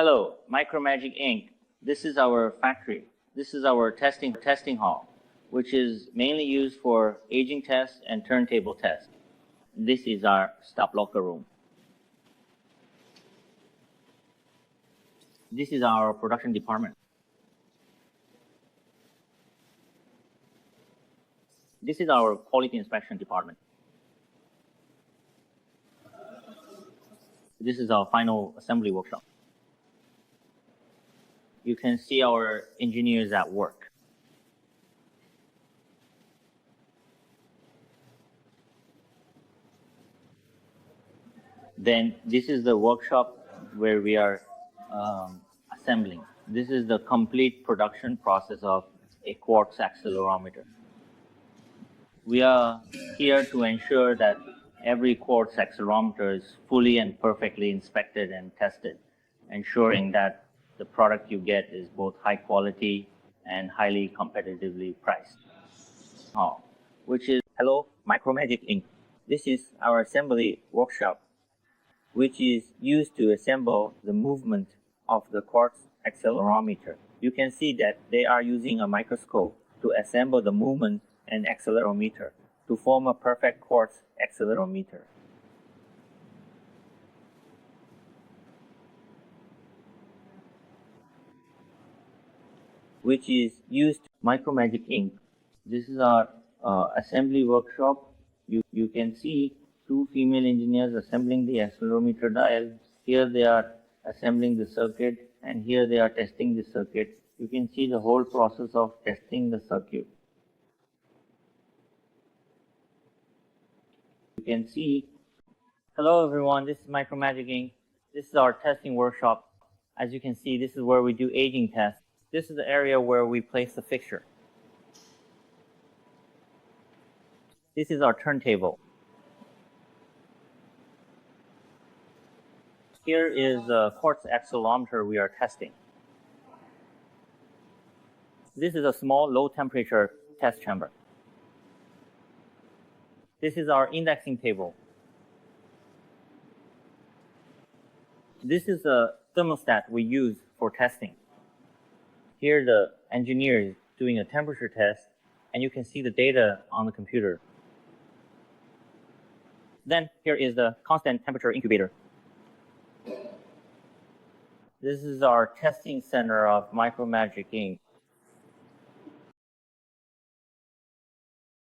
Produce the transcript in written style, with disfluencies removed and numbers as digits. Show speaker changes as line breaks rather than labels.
Hello, Micromagic Inc. This is our factory. This is our testing hall, which is mainly used for aging tests and turntable tests. This is our stop locker room. This is our production department. This is our quality inspection department. This is our final assembly workshop. You can see our engineers at work. Then this is the workshop where we are assembling. This is the complete production process of a quartz accelerometer. We are here to ensure that every quartz accelerometer is fully and perfectly inspected and tested, ensuring that the product you get is both high quality and highly competitively priced. Which is Hello, Micromagic Inc. This is our assembly workshop, which is used to assemble the movement of the quartz accelerometer. You can see that they are using a microscope to assemble the movement and accelerometer to form a perfect quartz accelerometer. Which is used Micromagic Inc. This is our assembly workshop. You can see two female engineers assembling the accelerometer dial. Here they are assembling the circuit, and here they are testing the circuit. You can see the whole process of testing the circuit. You can see, hello everyone, this is Micromagic Inc. This is our testing workshop. As you can see, this is where we do aging tests. This is the area where we place the fixture. This is our turntable. Here is the quartz accelerometer we are testing. This is a small low temperature test chamber. This is our indexing table. This is a thermostat we use for testing. Here the engineer is doing a temperature test, and you can see the data on the computer. Then here is the constant temperature incubator. This is our testing center of Micromagic Inc.